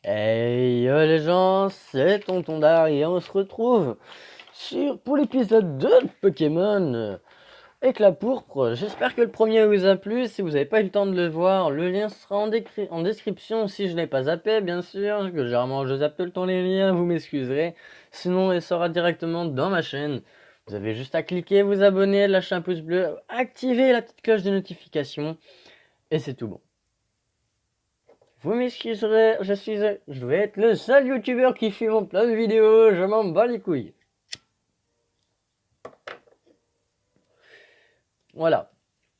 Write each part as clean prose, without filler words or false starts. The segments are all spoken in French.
Hey yo les gens, c'est Tonton Dar et on se retrouve pour l'épisode 2 de Pokémon avec la pourpre. J'espère que le premier vous a plu. Si vous n'avez pas eu le temps de le voir, le lien sera en description si je n'ai pas zappé, bien sûr. Que généralement je zappe tout le temps les liens, vous m'excuserez. Sinon, il sera directement dans ma chaîne. Vous avez juste à cliquer, vous abonner, lâcher un pouce bleu, activer la petite cloche de notification et c'est tout bon. Vous m'excuserez, je vais être le seul youtubeur qui filme en plein de vidéos, je m'en bats les couilles. Voilà.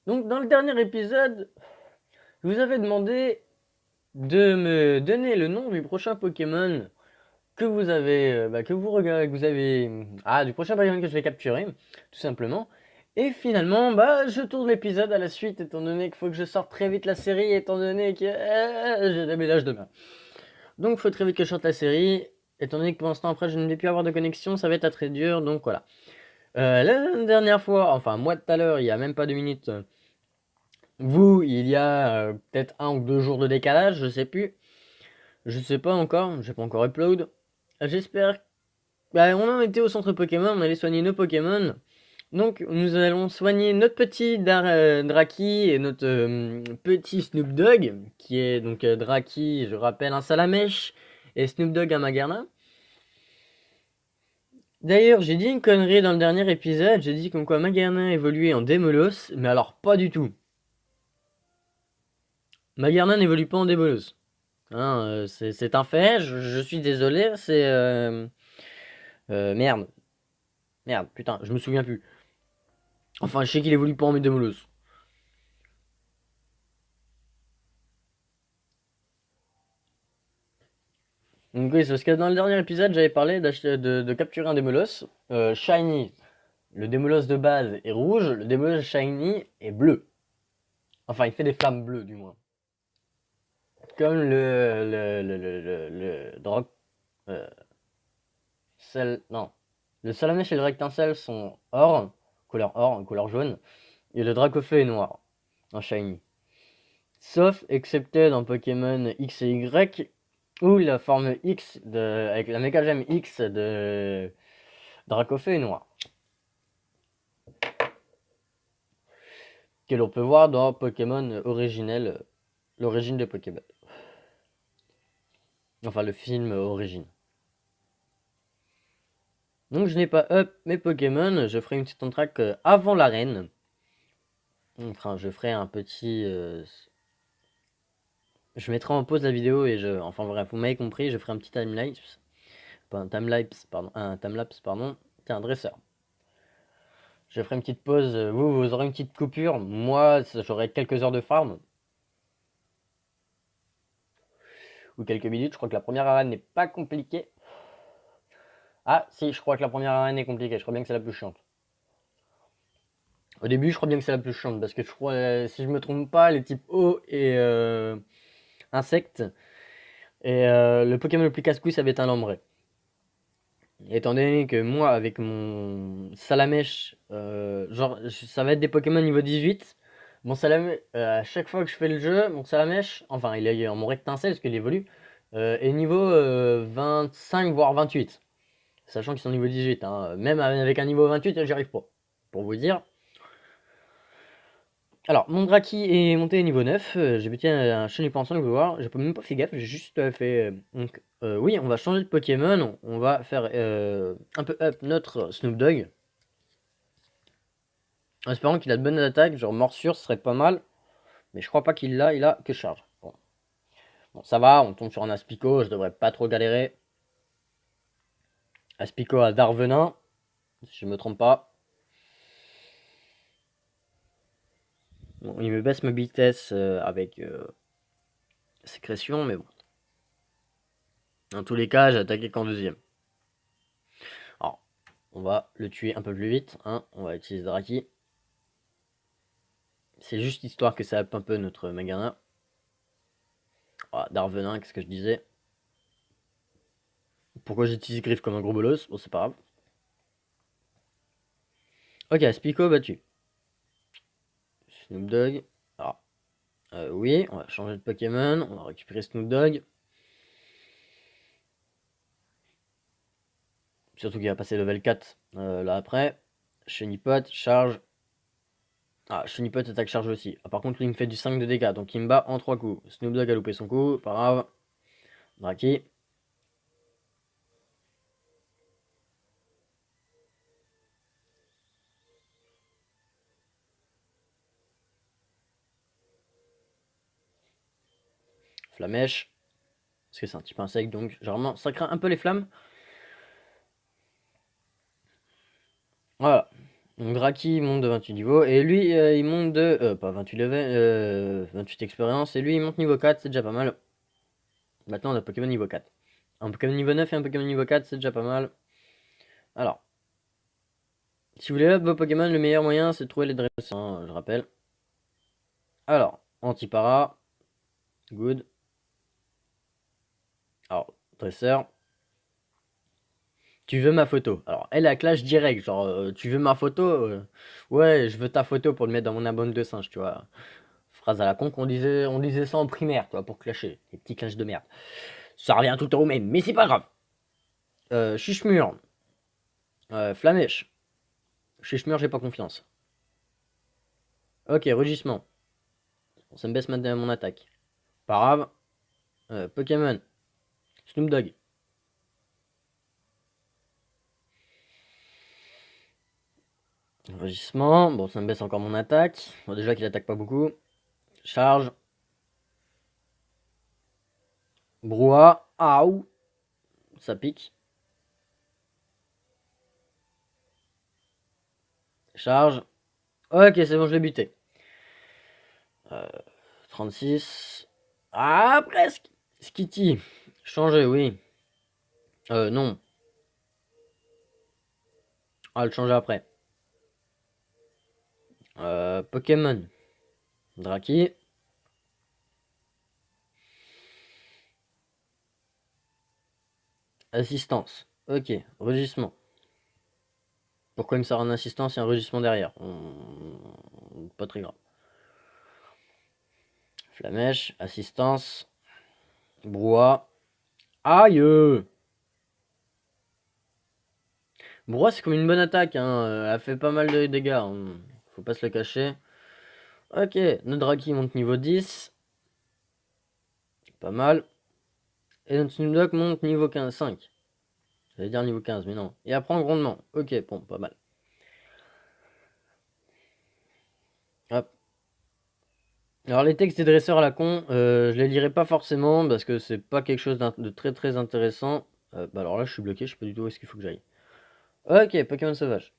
Donc dans le dernier épisode, je vous avais demandé de me donner le nom du prochain Pokémon que vous avez, que vous regardez, que vous avez, du prochain Pokémon que je vais capturer, tout simplement. Et finalement, je tourne l'épisode à la suite, étant donné qu'il faut que je sorte très vite la série, étant donné que je déménage demain. Donc il faut très vite que je sorte la série. Étant donné que pour l'instant après je ne vais plus avoir de connexion, ça va être très dur, donc voilà. La dernière fois, enfin moi tout à l'heure, il y a même pas 2 minutes, vous, il y a peut-être 1 ou 2 jours de décalage, je sais plus. Je sais pas encore, j'ai pas encore upload. J'espère. On en était au centre Pokémon, on allait soigner nos Pokémon. Donc nous allons soigner notre petit Draki et notre petit Snoop Dogg, qui est donc Draki, je rappelle, un Salamèche, et Snoop Dogg un Magarna. D'ailleurs, j'ai dit une connerie dans le dernier épisode, j'ai dit comme quoi Magarna évoluait en Démolos, mais alors pas du tout. Magarna n'évolue pas en Démolos. Hein, c'est un fait, je suis désolé, c'est... merde, merde, putain, je me souviens plus. Enfin, je sais qu'il évolue pas en Démolos. Donc oui, c'est parce que dans le dernier épisode, j'avais parlé de capturer un Démolos. Shiny, le Démolos de base est rouge, le Démolos Shiny est bleu. Enfin, il fait des flammes bleues, du moins. Comme le Drog... euh, non. Le Salamèche et le Rectincelle sont or, couleur jaune. Et le Dracofeu est noir, en shiny. Sauf excepté dans Pokémon X et Y, où la forme X avec la Mega Gem X de Dracofeu est noir. Que l'on peut voir dans Pokémon originel, l'origine de Pokémon. Enfin, le film Origine. Donc je n'ai pas up mes Pokémon, je ferai une petite entraque avant l'arène. Enfin, je ferai un petit... je mettrai en pause la vidéo et je... Enfin bref, vous m'avez compris, je ferai un petit timelapse. Pas un timelapse, pardon. Un timelapse, pardon. C'est un dresseur. Je ferai une petite pause. Vous aurez une petite coupure. Moi, j'aurai quelques heures de farm. Ou quelques minutes. Je crois que la première arène n'est pas compliquée. Ah, si, je crois que la première arène est compliquée. Je crois bien que c'est la plus chiante. Au début, je crois bien que c'est la plus chiante. Parce que je crois, si je me trompe pas, les types eau et insectes. Et le Pokémon le plus casse-couille, ça va être un Lambray. Étant donné que moi, avec mon Salamèche, genre, ça va être des Pokémon niveau 18. Mon Salamèche, à chaque fois que je fais le jeu, mon Salamèche, enfin, il est en mon rectincelle parce qu'il évolue, est niveau 25 voire 28. Sachant qu'ils sont niveau 18. Hein. Même avec un niveau 28, j'y arrive pas. Pour vous dire. Alors, mon Draki est monté niveau 9. J'ai buté un Chenipansong, vous voir. J'ai même pas fait gaffe, j'ai juste fait. Donc, oui, on va changer de Pokémon. On va faire un peu up notre Snoop Dogg. En espérant qu'il a de bonnes attaques, genre morsure, ce serait pas mal. Mais je crois pas qu'il l'a, il a que charge. Bon. Bon, ça va, on tombe sur un Aspico, je devrais pas trop galérer. Aspico à Darvenin, si je me trompe pas. Bon, il me baisse ma vitesse avec sécrétion, mais bon. Dans tous les cas, j'ai attaqué qu'en deuxième. Alors, on va le tuer un peu plus vite. Hein. On va utiliser Draki. C'est juste histoire que ça up un peu notre Magana. Ah, Darvenin, qu'est-ce que je disais? Pourquoi j'utilise Griffe comme un gros bolos? Bon, c'est pas grave. Ok, Aspico battu. Snoop Dogg. Alors, oui, on va changer de Pokémon. On va récupérer Snoop Dogg. Surtout qu'il va passer level 4 là après. Chenipot, charge. Ah, Chenipot attaque charge aussi. Ah, par contre, lui, il me fait du 5 de dégâts, donc il me bat en 3 coups. Snoop Dogg a loupé son coup, pas grave. Draki. Flamèche. Parce que c'est un type insecte, donc généralement, ça craint un peu les flammes. Voilà. Donc Draki monte de 28 niveaux. Et lui, il monte de. Pas 28 level, 28 expérience. Et lui, il monte niveau 4, c'est déjà pas mal. Maintenant, on a Pokémon niveau 4. Un Pokémon niveau 9 et un Pokémon niveau 4, c'est déjà pas mal. Alors, si vous voulez up vos Pokémon, le meilleur moyen, c'est de trouver les dresseurs, hein, je rappelle. Alors, Antipara. Good. Alors, dresseur. Tu veux ma photo? Alors, elle a clash direct. Genre, tu veux ma photo? Ouais, je veux ta photo pour le mettre dans mon album de singe, tu vois. Phrase à la con qu'on disait, on disait ça en primaire, tu vois, pour clasher. Les petits clashs de merde. Ça revient tout le temps au même, mais c'est pas grave. Chuchemur. Flamèche. Chuchemur, j'ai pas confiance. Ok, rugissement. Ça me baisse mon attaque. Pas grave. Pokémon. Snoop Dogg. Rugissement. Bon, ça me baisse encore mon attaque. Bon, déjà qu'il attaque pas beaucoup. Charge. Brouhaha. Aouh. Ça pique. Charge. Ok, c'est bon, je l'ai buté. 36. Ah, presque. Skitty. Changer, oui. Non. Ah, le changer après. Pokémon. Draki. Assistance. Ok. Rugissement. Pourquoi il me sert un assistance et un rugissement derrière? Pas très grave. Flamèche. Assistance. Brouhaha. Aïe! Brouhaha, c'est comme une bonne attaque, hein. Elle fait pas mal de dégâts, hein. Faut pas se le cacher. Ok. Notre Draki monte niveau 10. Pas mal. Et notre Snoop monte niveau 15, 5. J'allais dire niveau 15, mais non. Et apprend grandement. Ok, bon, pas mal. Hop. Alors les textes des dresseurs à la con, je les lirai pas forcément parce que c'est pas quelque chose de très très intéressant. Bah alors là je suis bloqué, je sais pas du tout où est-ce qu'il faut que j'aille. Ok, Pokémon sauvage.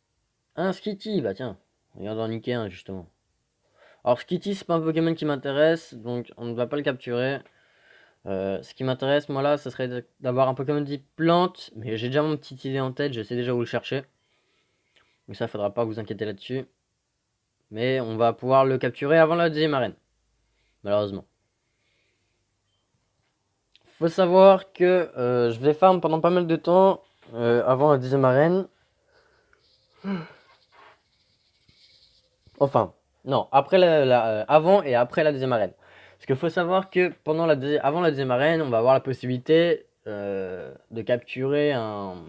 Un Skitty, bah tiens, regarde en niquer un justement. Alors Skitty c'est pas un Pokémon qui m'intéresse, donc on ne va pas le capturer. Ce qui m'intéresse moi là, ce serait d'avoir un Pokémon type plante, mais j'ai déjà mon petite idée en tête, je sais déjà où le chercher. Donc ça faudra pas vous inquiéter là-dessus. Mais on va pouvoir le capturer avant la deuxième arène, malheureusement. Faut savoir que je vais farm pendant pas mal de temps avant la deuxième arène. Enfin, non, après avant et après la deuxième arène. Parce qu'il faut savoir que avant la deuxième arène, on va avoir la possibilité de capturer un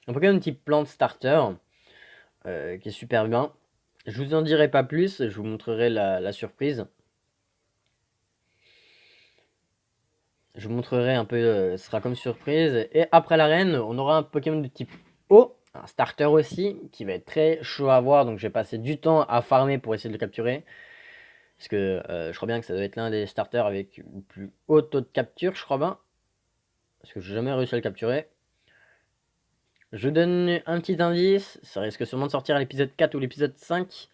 Pokémon type plante starter qui est super bien. Je vous en dirai pas plus, je vous montrerai la surprise. Je vous montrerai un peu, ce sera comme surprise. Et après l'arène, on aura un Pokémon de type eau, un starter aussi, qui va être très chaud à voir. Donc je vais passer du temps à farmer pour essayer de le capturer. Parce que je crois bien que ça doit être l'un des starters avec le plus haut taux de capture, je crois bien. Parce que j'ai jamais réussi à le capturer. Je vous donne un petit indice, ça risque sûrement de sortir à l'épisode 4 ou l'épisode 5.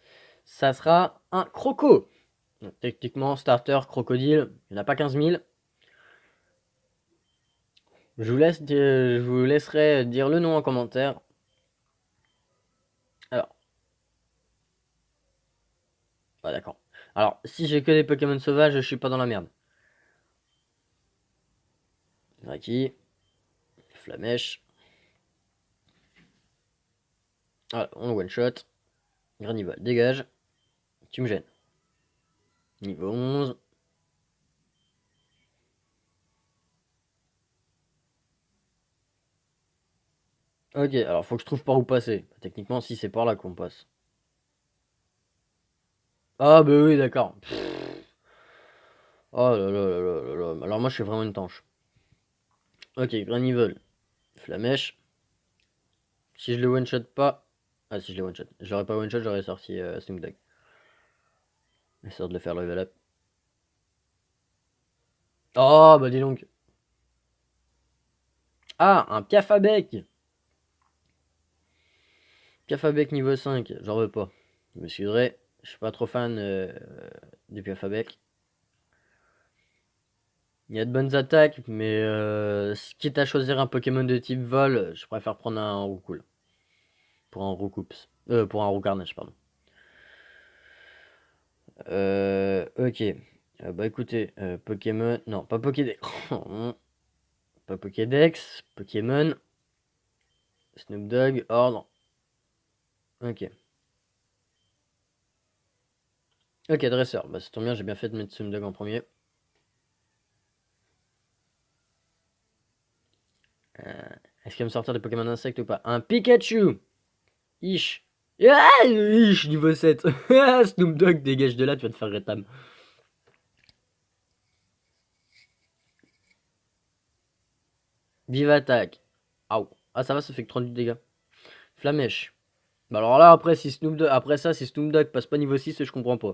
Ça sera un croco. Donc, techniquement, starter, crocodile, il n'y en a pas 15 000. Je vous laisserai dire le nom en commentaire. Alors, ah, d'accord. Alors, si j'ai que des Pokémon sauvages, je suis pas dans la merde. Draki, Flamèche. Voilà, on one shot. Granival, dégage. Tu me gênes. Niveau 11. Ok, alors faut que je trouve par où passer. Techniquement, si c'est par là qu'on passe. Ah bah oui, d'accord. Oh là là là là là là. Alors moi, je suis vraiment une tanche. Ok, Granivol. Flamèche. Si je le one-shot pas... Ah, si je le one-shot. Je l'aurais pas one-shot, j'aurais sorti Snoop Dogg. Histoire de le faire level up. Oh, bah dis donc. Ah, un Piaf à bec. Piaf à bec niveau 5. J'en veux pas. Je m'excuserai. Je suis pas trop fan du Piaf à bec. Il y a de bonnes attaques, mais quitte à choisir un Pokémon de type vol, je préfère prendre un Roucoule. Pour un Roucoups. Pour un Roucarnage, pardon. Ok. Bah écoutez, Pokémon. Non, pas Pokédex. Pas Pokédex. Pokémon. Snoop Dogg. Ordre. Ok. Ok, dresseur. Bah ça tombe bien, j'ai bien fait de mettre Snoop Dogg en premier. Euh, Est-ce qu'il va me sortir des Pokémon insectes ou pas? Un Pikachu! Ish! Ah, ish, niveau 7. Snoop Dogg, dégage de là, tu vas te faire rétam. Vive attaque. Aouh. Ah, ça va, ça fait que 38 dégâts. Flamèche. Bah alors là, après, si Snoop Dogg, après ça, si Snoop Dogg passe pas niveau 6, je comprends pas.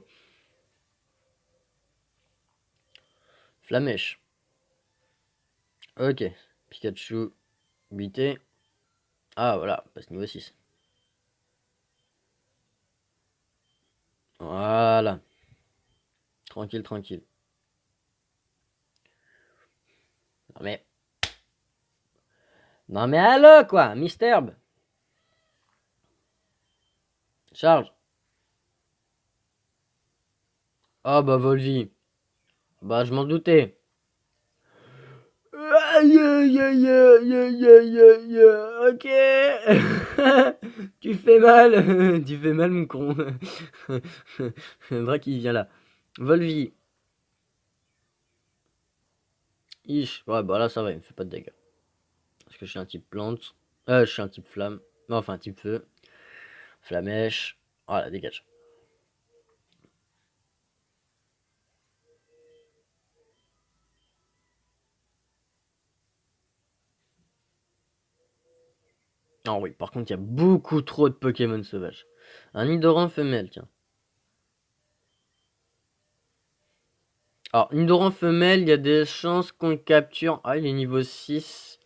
Flamèche. Ok. Pikachu. Bité. Ah, voilà, passe niveau 6. Voilà. Tranquille, tranquille. Non mais. Non mais allô, quoi, Misterb. Charge. Ah bah Volvi. Bah je m'en doutais. Aïe aïe aïe aïe aïe aïe aïe. Ok. Tu fais mal. Tu fais mal mon con. Vrai qu'il vient là. Volvi. Ish. Ouais bah là ça va, il me fait pas de dégâts. Parce que je suis un type plante. Je suis un type flamme. Enfin un type feu. Flamèche. Voilà, dégage. Ah oui, par contre il y a beaucoup trop de Pokémon sauvages. Un Nidoran femelle, tiens. Alors, Nidoran femelle, il y a des chances qu'on le capture. Ah, il est niveau 6.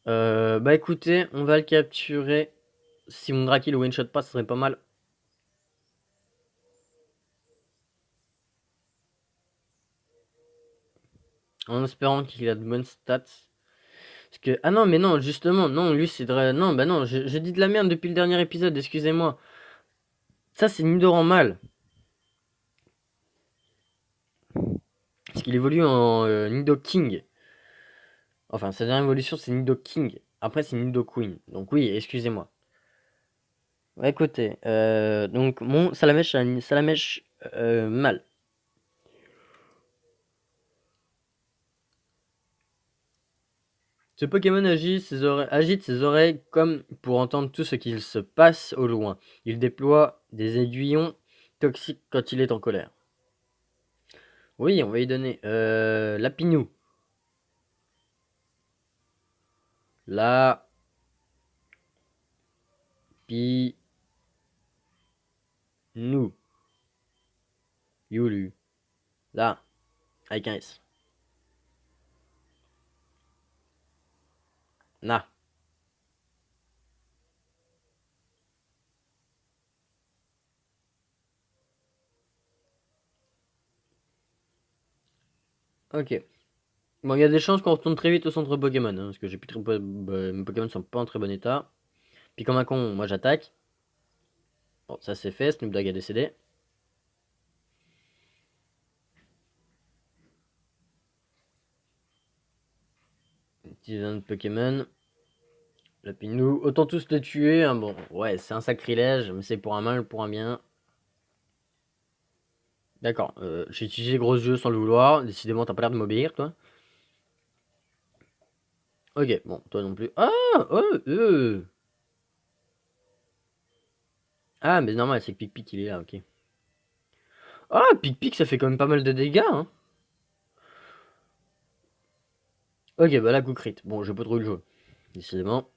Bah écoutez, on va le capturer. Si mon Draki le one-shot pas, ce serait pas mal. En espérant qu'il a de bonnes stats. Parce que... Ah non, mais non, justement, non, lui c'est... Non, bah non, j'ai dit de la merde depuis le dernier épisode, excusez-moi. Ça, c'est Nidoran mâle. Parce qu'il évolue en Nidoking. Enfin, sa dernière évolution, c'est Nidoking. Après, c'est Nidoqueen. Donc oui, excusez-moi. Bah, écoutez, donc mon Salamèche, c'est un Salamèche mâle. Ce Pokémon agite ses oreilles comme pour entendre tout ce qu'il se passe au loin. Il déploie des aiguillons toxiques quand il est en colère. Oui, on va y donner Lapinou. La pi nou. Youlu. Là, avec un S. Na. Ok. Bon, il y a des chances qu'on retourne très vite au centre Pokémon, hein, parce que j'ai plus très... mes Pokémon sont pas en très bon état. Puis comme un con, moi j'attaque. Bon, ça c'est fait, Snoop Dogg a décédé. Petit de Pokémon. Lapinou, autant tous les tuer, hein, bon, ouais, c'est un sacrilège, mais c'est pour un mal, pour un bien. D'accord, j'ai utilisé gros yeux sans le vouloir, décidément t'as pas l'air de m'obéir, toi. Ok, bon, toi non plus. Ah! Ah, mais normal, c'est que Pic-Pic, il est là, ok. Ah, Pic-Pic, ça fait quand même pas mal de dégâts, hein. Ok, bah là, coup crit. Bon, j'ai pas trop le jeu, décidément.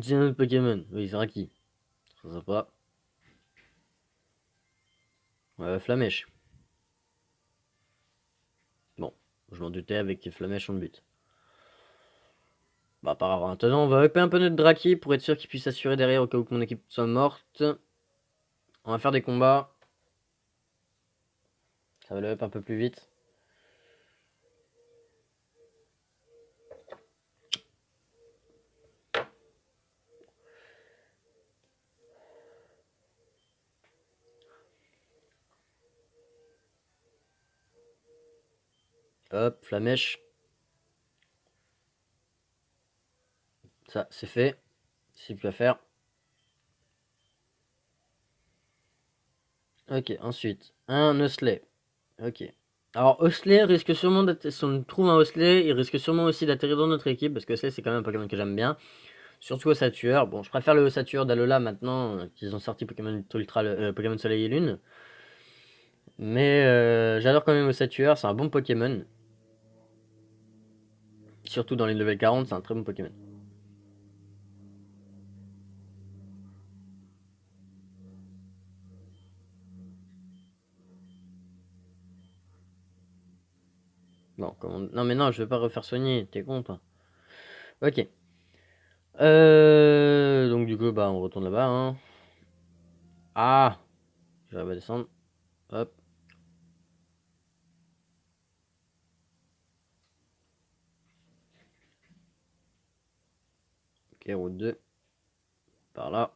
C'est un autre Pokémon. Oui, c'est Raki. Très sympa. Flamèche. Bon, je m'en doutais avec Flamèche on le but. Bah, par maintenant, on va upper un peu notre Draki pour être sûr qu'il puisse assurer derrière au cas où que mon équipe soit morte. On va faire des combats. Ça va le up un peu plus vite. Hop, Flamèche. Ça, c'est fait. C'est plus à faire. Ok, ensuite, un Huxley. Ok. Alors, Huxley risque sûrement d'être. Si on trouve un Huxley, il risque sûrement aussi d'atterrir dans notre équipe parce que Huxley, c'est quand même un Pokémon que j'aime bien. Surtout au Sature. Bon, je préfère le Sature d'Alola maintenant qu'ils ont sorti Pokémon Ultra, Pokémon Soleil et Lune. Mais j'adore quand même au Sature, c'est un bon Pokémon. Surtout dans les level 40, c'est un très bon Pokémon. Bon, non mais non, je vais pas refaire soigner, t'es con toi. Ok. Donc du coup, bah on retourne là-bas. Hein. Ah, je vais descendre. Hop. Ok, route 2. Par là.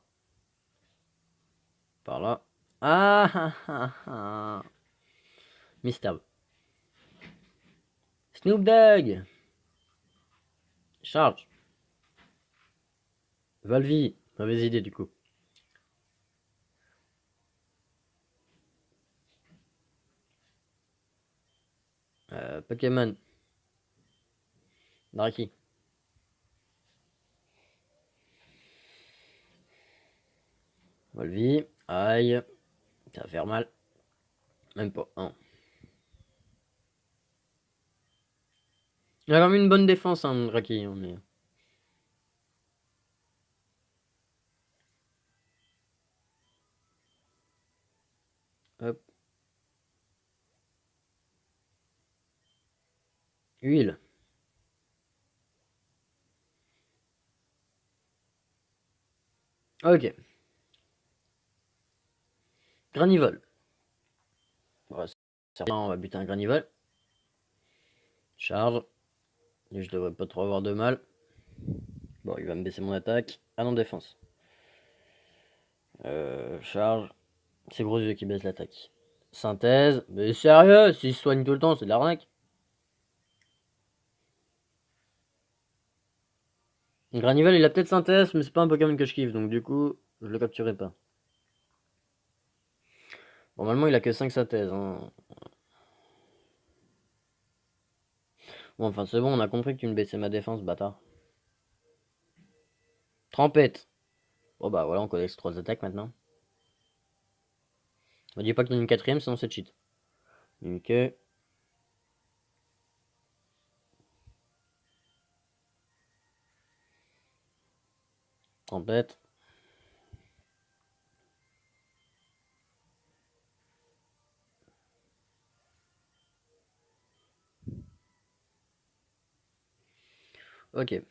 Par là. Ah ah ah ah. Mystère. Snoop Dogg. Charge. Valvi. Mauvaise idée du coup. Pokémon. Draki. Valvi. Aïe. Ça va faire mal. Même pas. Hein. Il a quand même une bonne défense, hein, Draki. On est... Hop. Huile. Ok. Granivole. Ouais, on va buter un Granivole. Charge. Et je devrais pas trop avoir de mal. Bon, il va me baisser mon attaque. Ah non, défense. Charge. C'est gros yeux qui baissent l'attaque. Synthèse. Mais sérieux, s'il se soigne tout le temps, c'est de l'arnaque. Granivole, il a peut-être synthèse, mais c'est pas un Pokémon que je kiffe, donc du coup, je le capturerai pas. Normalement, il a que 5 synthèses. Hein. Bon, enfin, c'est bon, on a compris que tu me baissais ma défense, bâtard. Trempette. Bon, bah voilà, on connaît ces 3 attaques maintenant. On dit pas qu'il y en a une quatrième, sinon c'est cheat. Ok. Trempette. Ok.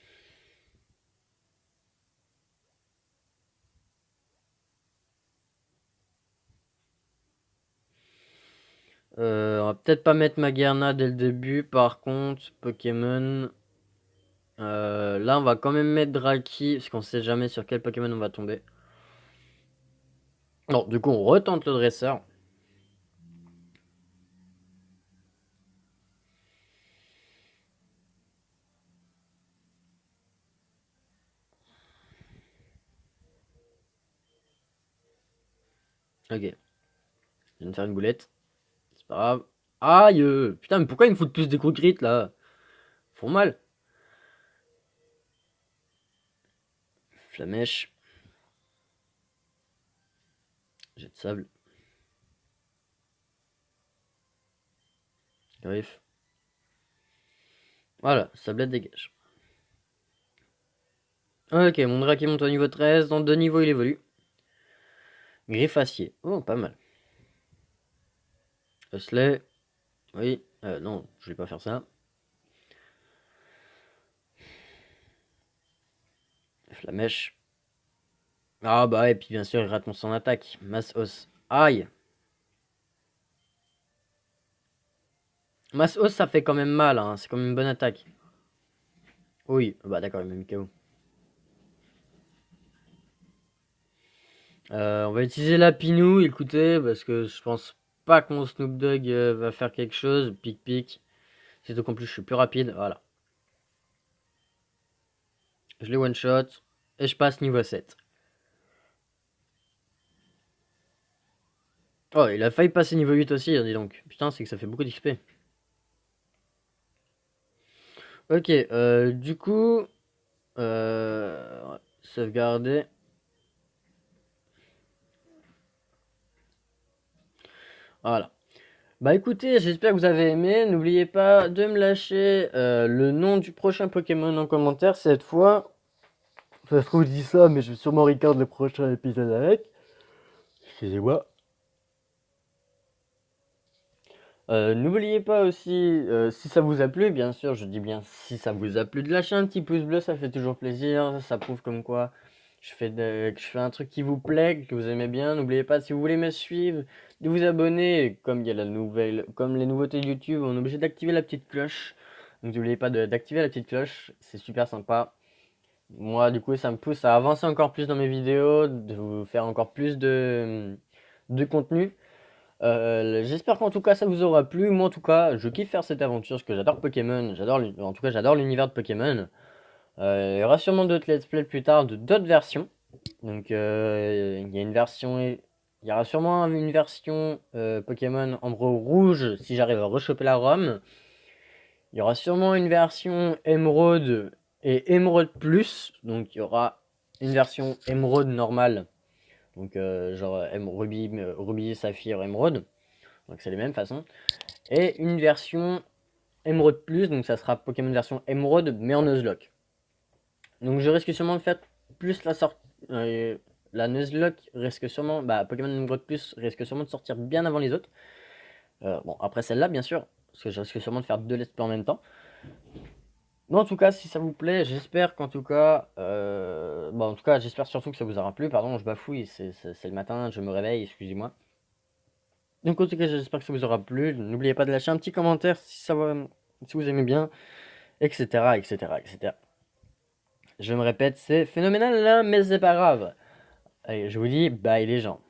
On va peut-être pas mettre Magerna dès le début, par contre, Pokémon. Là, on va quand même mettre Draki, parce qu'on sait jamais sur quel Pokémon on va tomber. Non, du coup, on retente le dresseur. Ok. Je viens de faire une boulette. C'est pas grave. Aïe! Putain, mais pourquoi ils me foutent tous des coups de grit là? Ils font mal. Flamèche. Jet de sable. Griffe. Voilà, sablette dégage. Ok, mon drac monte au niveau 13. Dans 2 niveaux, il évolue. Griffe acier. Oh, pas mal. Huxley. Oui. Non, je vais pas faire ça. Flamèche. Ah bah, et puis bien sûr, il rate son attaque. Masse os. Aïe! Masse os, ça fait quand même mal, hein. C'est quand même une bonne attaque. Oui, bah d'accord, il m'a mis KO. On va utiliser la Pinou, écoutez, parce que je pense pas que mon Snoop Dogg va faire quelque chose. Pic pic. C'est tout qu'en plus je suis plus rapide. Voilà. Je l'ai one shot. Et je passe niveau 7. Oh, il a failli passer niveau 8 aussi, hein, dis donc. Putain, c'est que ça fait beaucoup d'XP. Ok, du coup, sauvegarder. Voilà. Bah écoutez, j'espère que vous avez aimé. N'oubliez pas de me lâcher le nom du prochain Pokémon en commentaire cette fois. Ça se trouve, je dis ça, mais je vais sûrement record le prochain épisode avec. Excusez-moi. N'oubliez pas aussi, si ça vous a plu, bien sûr, je dis bien si ça vous a plu, de lâcher un petit pouce bleu, ça fait toujours plaisir. Ça prouve comme quoi que je fais un truc qui vous plaît, que vous aimez bien. N'oubliez pas, si vous voulez me suivre, de vous abonner. Comme il y a comme les nouveautés de YouTube, on est obligé d'activer la petite cloche. Donc n'oubliez pas d'activer la petite cloche, c'est super sympa. Moi, du coup, ça me pousse à avancer encore plus dans mes vidéos, de vous faire encore plus de contenu. J'espère qu'en tout cas ça vous aura plu. Moi en tout cas, je kiffe faire cette aventure parce que j'adore Pokémon. En tout cas, j'adore l'univers de Pokémon. Il y aura sûrement d'autres let's play plus tard de d'autres versions. Donc il y a une version, il y aura sûrement une version Pokémon Ambre Rouge si j'arrive à rechoper la ROM. Il y aura sûrement une version Emeraude et Emeraude Plus. Donc il y aura une version Emeraude normale. Donc genre Ruby, Saphir, Emeraude. Donc c'est les mêmes façons. Et une version Emeraude Plus, donc ça sera Pokémon version Emeraude, mais en Nuzlocke. Donc je risque sûrement de faire plus la sortie. La Nuzlocke risque sûrement. Bah, Pokémon Emeraude Plus risque sûrement de sortir bien avant les autres. Bon, après celle-là, bien sûr, parce que je risque sûrement de faire 2 let's play en même temps. Mais en tout cas, si ça vous plaît, j'espère qu'en tout cas. Bon, en tout cas, j'espère surtout que ça vous aura plu. Pardon, je bafouille, c'est le matin, je me réveille, excusez-moi. Donc en tout cas, j'espère que ça vous aura plu. N'oubliez pas de lâcher un petit commentaire si vous aimez bien, etc., etc., etc. Je me répète, c'est phénoménal là, mais c'est pas grave. Allez, je vous dis bye les gens.